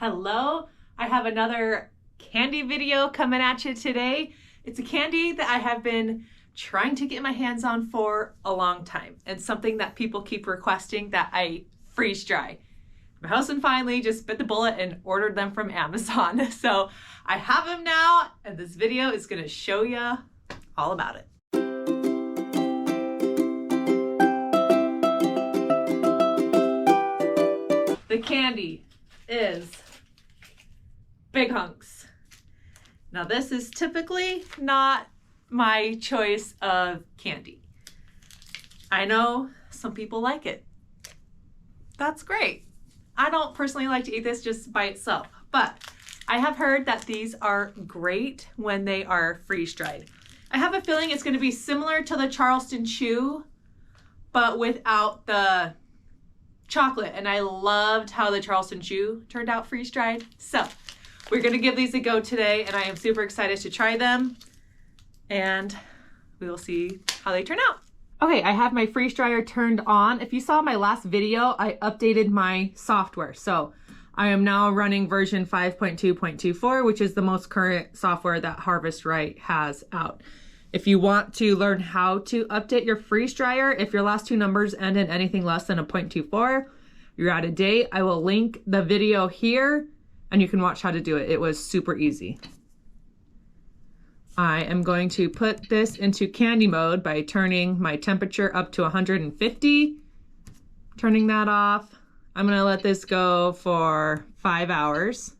Hello, I have another candy video coming at you today. It's a candy that I have been trying to get my hands on for a long time, and something that people keep requesting that I freeze dry. My husband finally just bit the bullet and ordered them from Amazon. So I have them now, and this video is gonna show you all about it. The candy is Big Hunks. Now this is typically not my choice of candy. I know some people like it. That's great. I don't personally like to eat this just by itself, but I have heard that these are great when they are freeze dried. I have a feeling it's going to be similar to the Charleston Chew, but without the chocolate, and I loved how the Charleston Chew turned out freeze dried. So we're gonna give these a go today, and I am super excited to try them, and we will see how they turn out. Okay, I have my freeze dryer turned on. If you saw my last video, I updated my software. So I am now running version 5.2.24, which is the most current software that Harvest Right has out. If you want to learn how to update your freeze dryer, if your last two numbers end in anything less than a 0.24, you're out of date. I will link the video here and you can watch how to do it. It was super easy. I am going to put this into candy mode by turning my temperature up to 150, turning that off. I'm gonna let this go for 5 hours.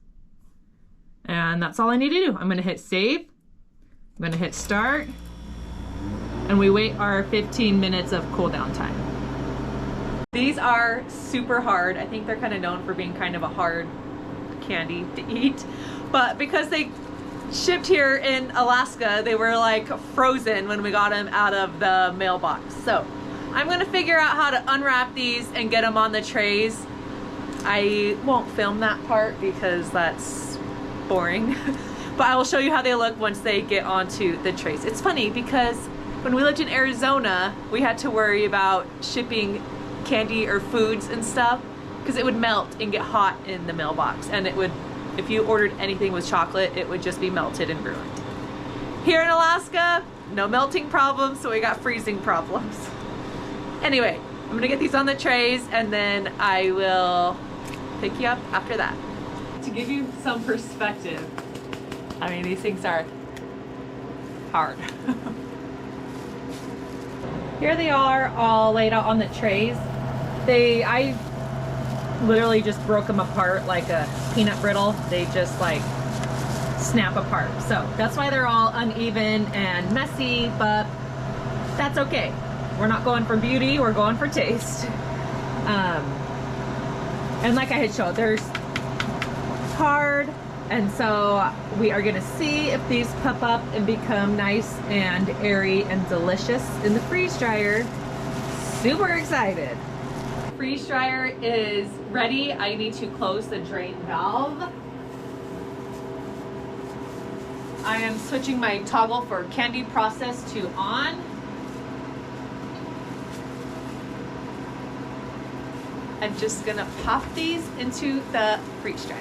And that's all I need to do. I'm gonna hit save. I'm gonna hit start, and we wait our 15 minutes of cool down time. These are super hard. I think they're kind of known for being kind of a hard candy to eat, but because they shipped here in Alaska, they were like frozen when we got them out of the mailbox. So I'm gonna figure out how to unwrap these and get them on the trays. I won't film that part because that's boring. But I will show you how they look once they get onto the trays. It's funny because when we lived in Arizona, we had to worry about shipping candy or foods and stuff because it would melt and get hot in the mailbox. And it would, if you ordered anything with chocolate, it would just be melted and ruined. Here in Alaska, no melting problems, so we got freezing problems. Anyway, I'm gonna get these on the trays and then I will pick you up after that. To give you some perspective, I mean, these things are hard. Here they are all laid out on the trays. I literally just broke them apart like a peanut brittle. They just like snap apart. So that's why they're all uneven and messy, but that's okay. We're not going for beauty, we're going for taste. And like I had showed, there's hard. And so we are gonna see if these puff up and become nice and airy and delicious in the freeze dryer. Super excited. Freeze dryer is ready. I need to close the drain valve. I am switching my toggle for candy process to on. I'm just gonna pop these into the freeze dryer.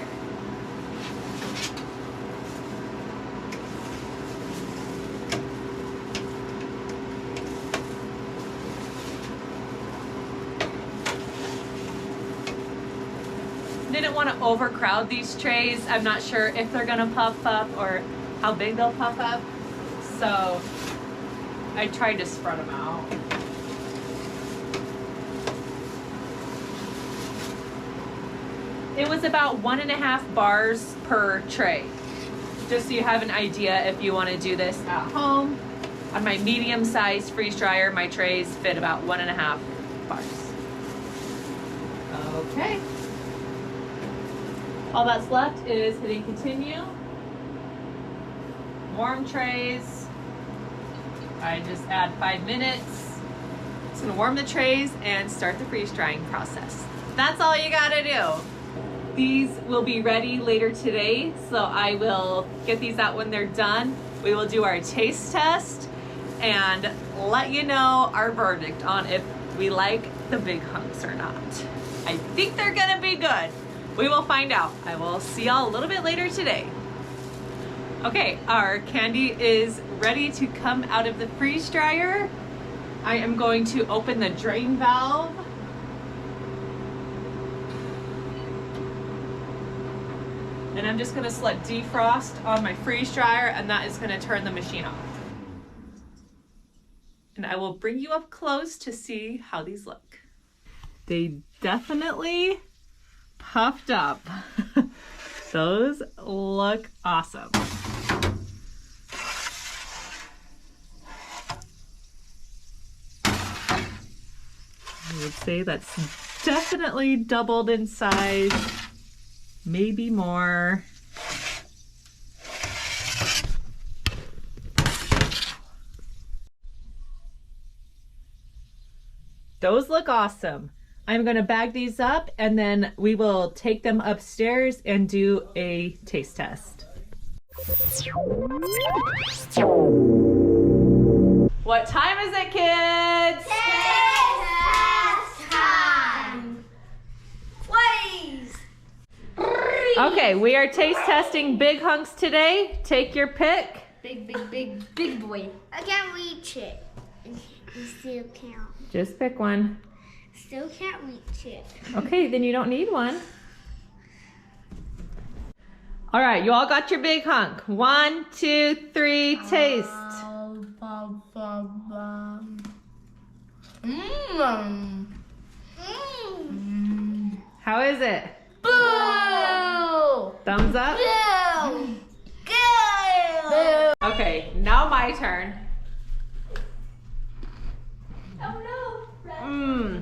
Didn't want to overcrowd these trays. I'm not sure if they're gonna puff up or how big they'll puff up, so I tried to spread them out. It was about 1.5 bars per tray, just so you have an idea if you want to do this at home. On my medium-sized freeze dryer, my trays fit about 1.5 bars. Okay. All that's left is hitting continue. Warm trays. I just add 5 minutes. It's gonna warm the trays and start the freeze drying process. That's all you gotta do. These will be ready later today, so I will get these out when they're done. We will do our taste test and let you know our verdict on if we like the Big Hunks or not. I think they're gonna be good. We will find out. I will see y'all a little bit later today. Okay, our candy is ready to come out of the freeze dryer. I am going to open the drain valve. And I'm just gonna select defrost on my freeze dryer, and that is gonna turn the machine off. And I will bring you up close to see how these look. They definitely puffed up. Those look awesome. I would say that's definitely doubled in size, maybe more. Those look awesome. I'm gonna bag these up and then we will take them upstairs and do a taste test. What time is it, kids? Taste test time. Please. Okay, we are taste testing Big Hunks today. Take your pick. Big boy. I can't reach it. I still can't. Just pick one. Still can't reach it. Okay, then you don't need one. All right, you all got your Big Hunk. 1, 2, 3, taste. How is it? Boo! Thumbs up? Boo! Go! Okay, now my turn. Oh no! Mmm.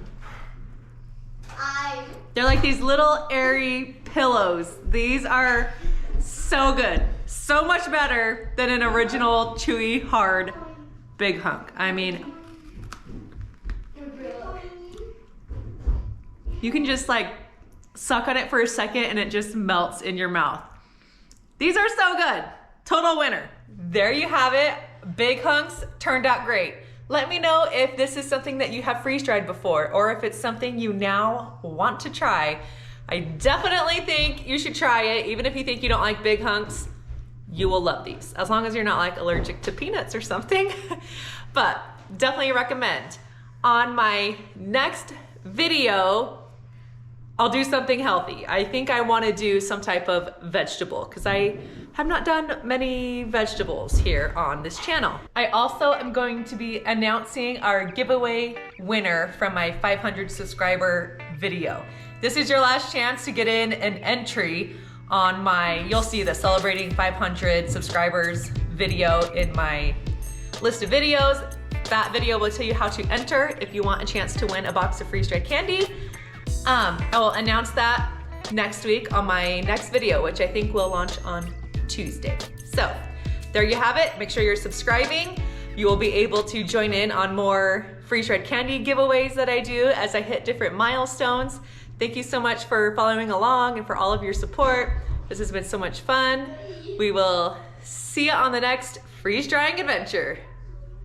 They're like these little airy pillows. These are so good. So much better than an original chewy, hard Big Hunk. I mean, you can just like suck on it for a second and it just melts in your mouth. These are so good. Total winner. There you have it. Big Hunks turned out great. Let me know if this is something that you have freeze-dried before or if it's something you now want to try. I definitely think you should try it. Even if you think you don't like Big Hunks, you will love these. As long as you're not like allergic to peanuts or something. But definitely recommend. On my next video, I'll do something healthy. I think I want to do some type of vegetable because I have not done many vegetables here on this channel. I also am going to be announcing our giveaway winner from my 500 subscriber video. This is your last chance to get in an entry on my, you'll see the celebrating 500 subscribers video in my list of videos. That video will tell you how to enter if you want a chance to win a box of freeze-dried candy. I will announce that next week on my next video, which I think will launch on Tuesday. So there you have it. Make sure you're subscribing. You will be able to join in on more freeze-dried candy giveaways that I do as I hit different milestones. Thank you so much for following along and for all of your support. This has been so much fun. We will see you on the next freeze drying adventure.